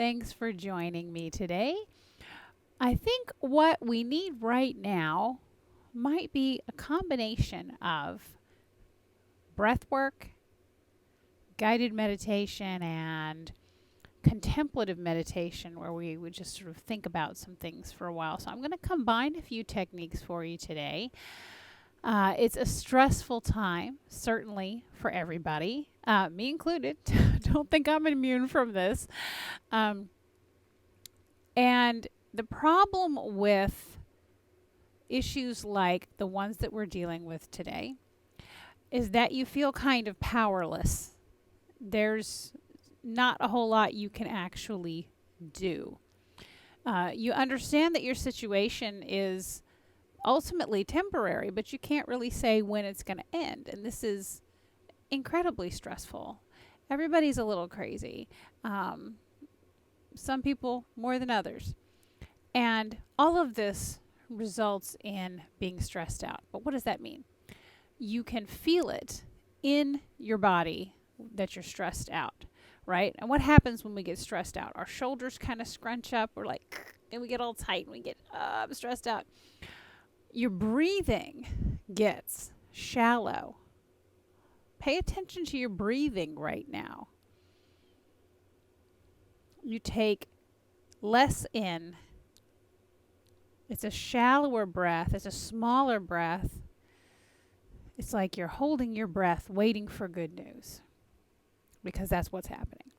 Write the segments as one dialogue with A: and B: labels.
A: Thanks for joining me today. I think what we need right now might be a combination of breath work, guided meditation, and contemplative meditation, where we would just sort of think about some things for a while. So I'm going to combine a few techniques for you today. It's a stressful time, certainly for everybody, me included. Don't think I'm immune from this. And the problem with issues like the ones that we're dealing with today is that you feel kind of powerless. There's not a whole lot you can actually do. You understand that your situation is ultimately temporary, but you can't really say when it's going to end. And this is incredibly stressful. Everybody's a little crazy. Some people more than others. And all of this results in being stressed out. But what does that mean? You can feel it in your body that you're stressed out, right? And what happens when we get stressed out? Our shoulders kind of scrunch up. We're like, and we get all tight and we get stressed out. Your breathing gets shallow. Pay attention to your breathing right now. You take less in. It's a shallower breath. It's a smaller breath. It's like you're holding your breath, waiting for good news, because that's what's happening.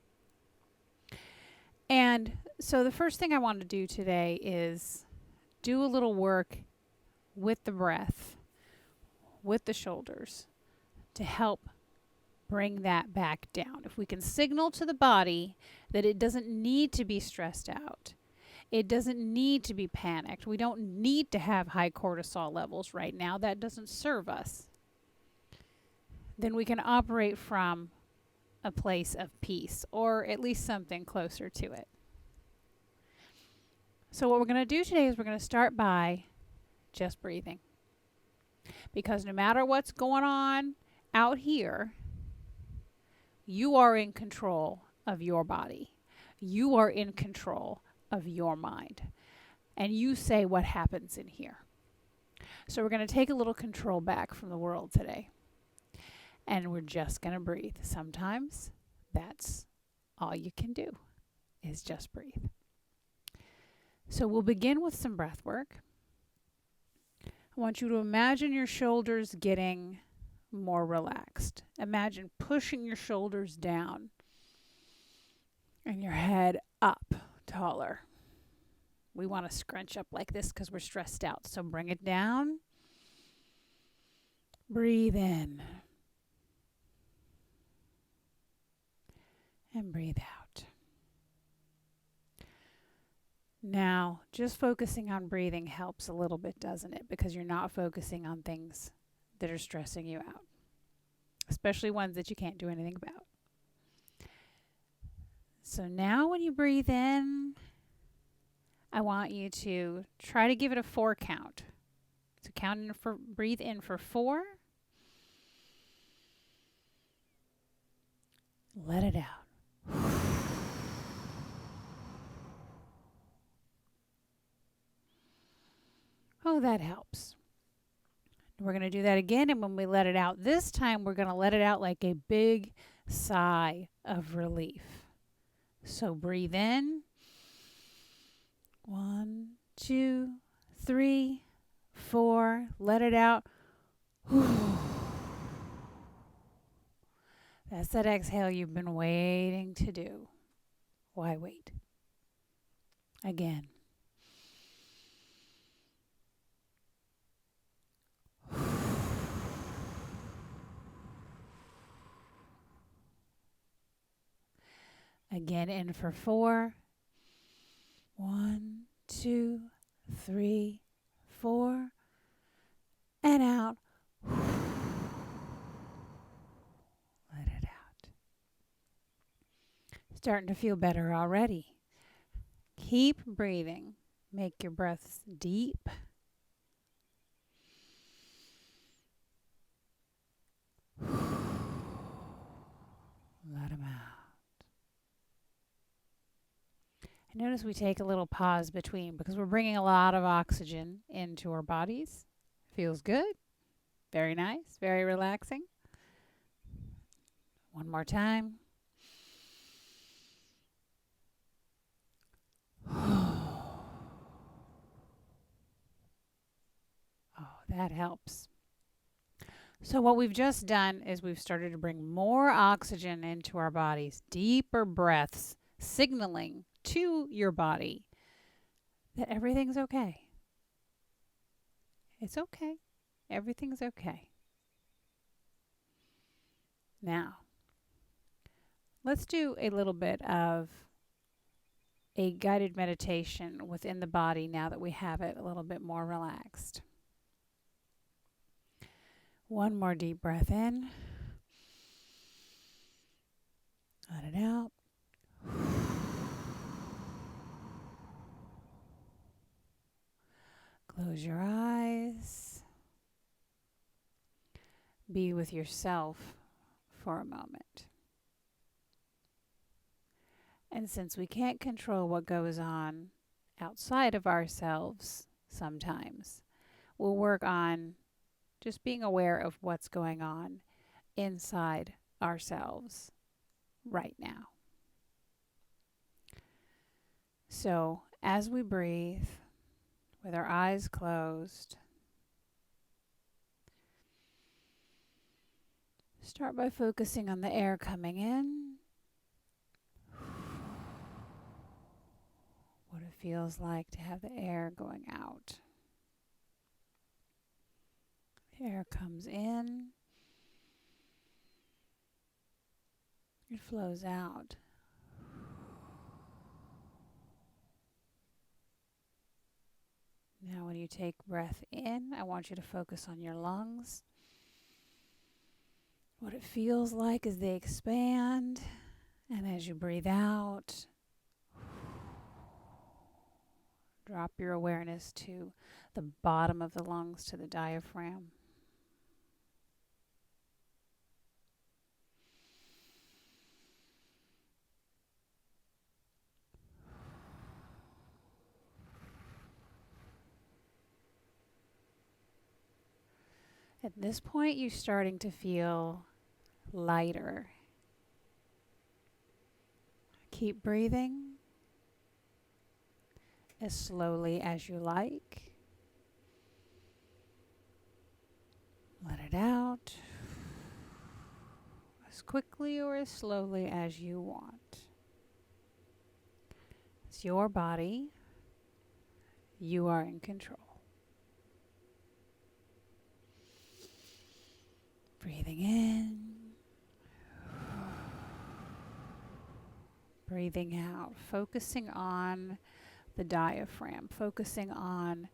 A: And so the first thing I want to do today is do a little work with the breath, with the shoulders, to help bring that back down. If we can signal to the body that it doesn't need to be stressed out, it doesn't need to be panicked, we don't need to have high cortisol levels right now, that doesn't serve us, then we can operate from a place of peace, or at least something closer to it. So what we're going to do today is we're going to start by just breathing. Because no matter what's going on out here, you are in control of your body. You are in control of your mind. And you say what happens in here. So we're going to take a little control back from the world today. And we're just going to breathe. Sometimes that's all you can do, is just breathe. So we'll begin with some breath work. I want you to imagine your shoulders getting more relaxed. Imagine pushing your shoulders down and your head up taller. We want to scrunch up like this because we're stressed out. So bring it down. Breathe in. And breathe out. Now, just focusing on breathing helps a little bit, doesn't it? Because you're not focusing on things that are stressing you out, especially ones that you can't do anything about. So now when you breathe in, I want you to try to give it a 4 count. So breathe in for 4. Let it out. Oh, that helps. We're going to do that again, and when we let it out this time, we're going to let it out like a big sigh of relief. So breathe in. 1, 2, 3, 4. Let it out. That's that exhale you've been waiting to do. Why wait? Again. Again, in for 4. 1, 2, 3, 4. And out. Let it out. Starting to feel better already. Keep breathing. Make your breaths deep. Let them out. And notice we take a little pause between because we're bringing a lot of oxygen into our bodies. Feels good. Very nice. Very relaxing. One more time. Oh, that helps. So what we've just done is we've started to bring more oxygen into our bodies, deeper breaths, signaling to your body that everything's okay. It's okay. Everything's okay. Now, let's do a little bit of a guided meditation within the body now that we have it a little bit more relaxed. One more deep breath in. Let it out. Close your eyes. Be with yourself for a moment. And since we can't control what goes on outside of ourselves sometimes, we'll work on just being aware of what's going on inside ourselves right now. So as we breathe with our eyes closed, start by focusing on the air coming in, what it feels like to have the air going out. The air comes in, it flows out. Now when you take breath in, I want you to focus on your lungs. What it feels like as they expand, and as you breathe out, drop your awareness to the bottom of the lungs, to the diaphragm. At this point, you're starting to feel lighter. Keep breathing as slowly as you like. Let it out as quickly or as slowly as you want. It's your body. You are in control. Breathing in. Breathing out. Focusing on the diaphragm. Focusing on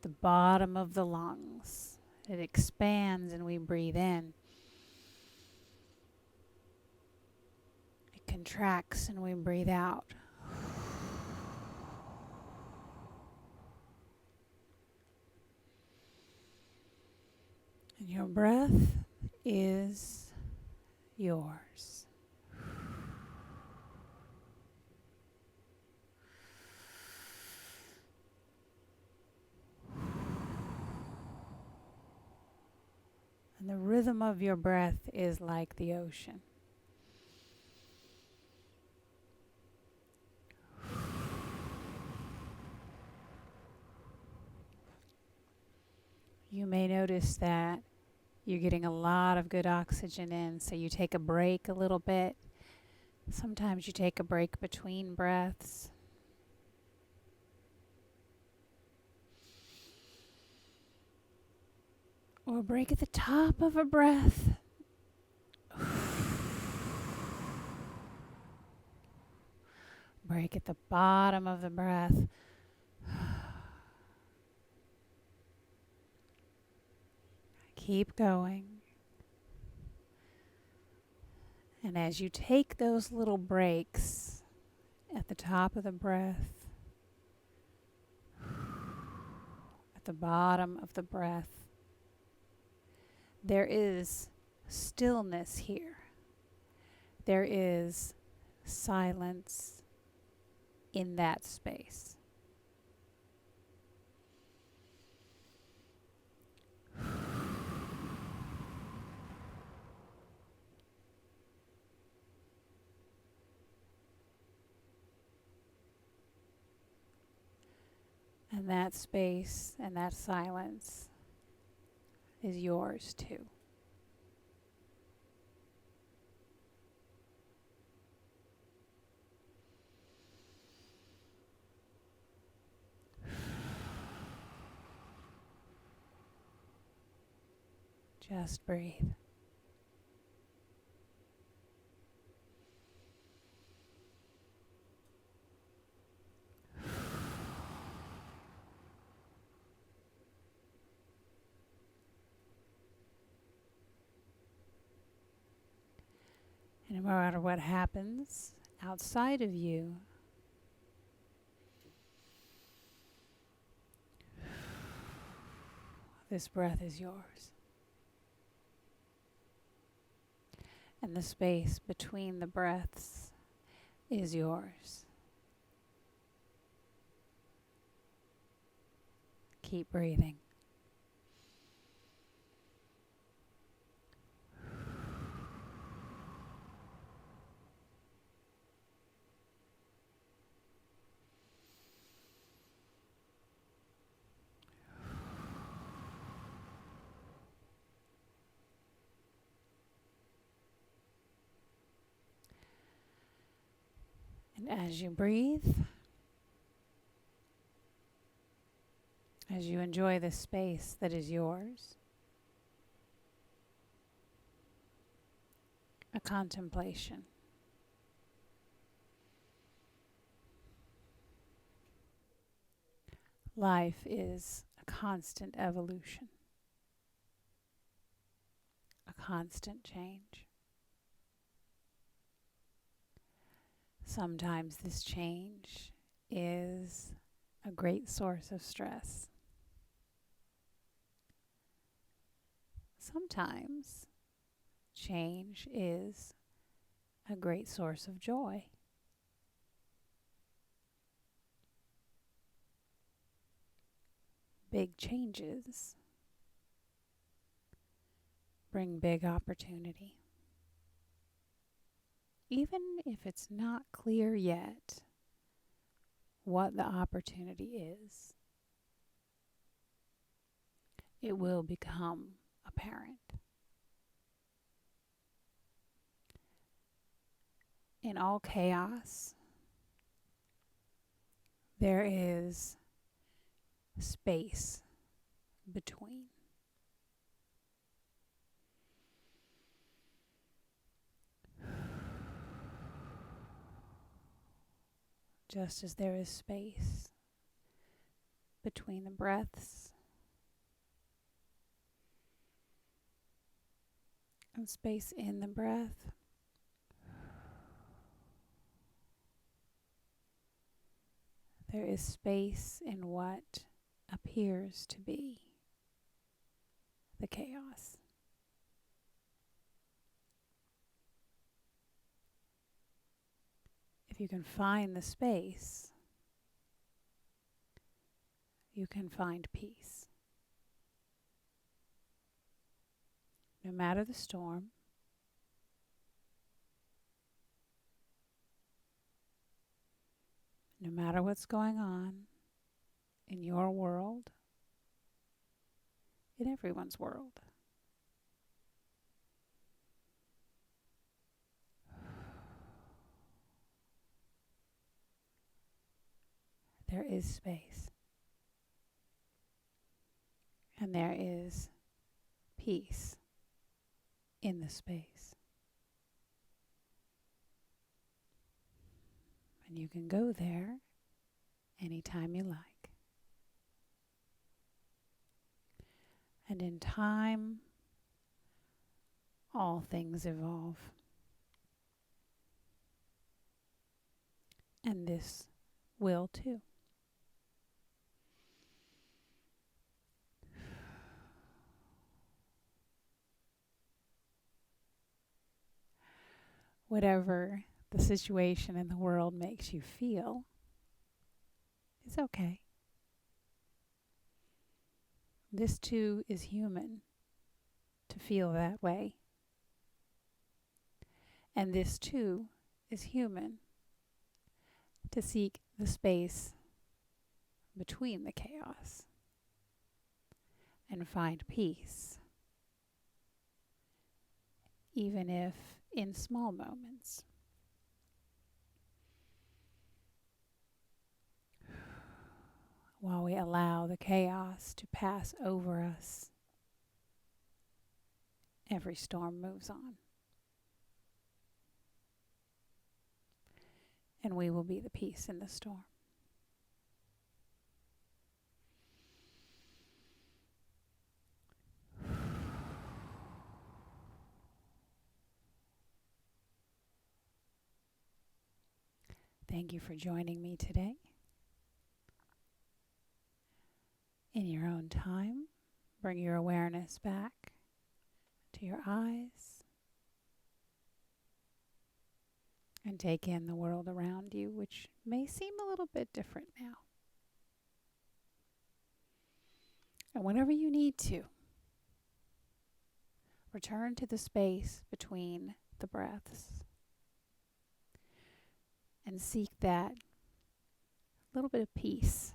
A: the bottom of the lungs. It expands and we breathe in. It contracts and we breathe out. And your breath is yours. And the rhythm of your breath is like the ocean. You may notice that you're getting a lot of good oxygen in, so you take a break a little bit. Sometimes you take a break between breaths. Or a break at the top of a breath. Break at the bottom of the breath. Keep going. And as you take those little breaks at the top of the breath, at the bottom of the breath, there is stillness here. There is silence. in that space. And that space and that silence is yours too. Just breathe. And no matter what happens outside of you, this breath is yours. And the space between the breaths is yours. Keep breathing. And as you breathe, as you enjoy the space that is yours, a contemplation. Life is a constant evolution, a constant change. Sometimes this change is a great source of stress. Sometimes change is a great source of joy. Big changes bring big opportunity. Even if it's not clear yet what the opportunity is, it will become apparent. In all chaos, there is space between. Just as there is space between the breaths and space in the breath, there is space in what appears to be the chaos. If you can find the space, you can find peace. No matter the storm, no matter what's going on in your world, in everyone's world, there is space. And there is peace in the space. And you can go there anytime you like. And in time, all things evolve. And this will too. Whatever the situation in the world makes you feel, It's okay. This too is human to feel that way. And this too is human to seek the space between the chaos and find peace, even if in small moments. While we allow the chaos to pass over us, every storm moves on. And we will be the peace in the storm. Thank you for joining me today. In your own time, bring your awareness back to your eyes and take in the world around you, which may seem a little bit different now. And whenever you need to, return to the space between the breaths and seek that little bit of peace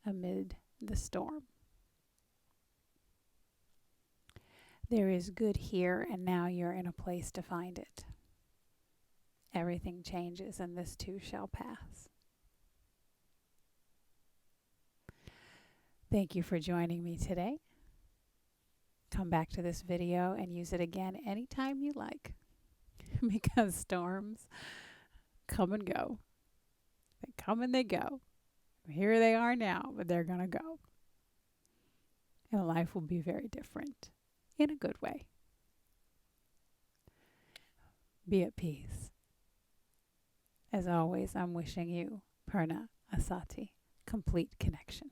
A: amid the storm. There is good here, and now you're in a place to find it. Everything changes, and this too shall pass. Thank you for joining me today. Come back to this video and use it again anytime you like, because storms come and go. They come and they go. Here they are now, but they're going to go. And life will be very different in a good way. Be at peace. As always, I'm wishing you purna, asatti, complete connection.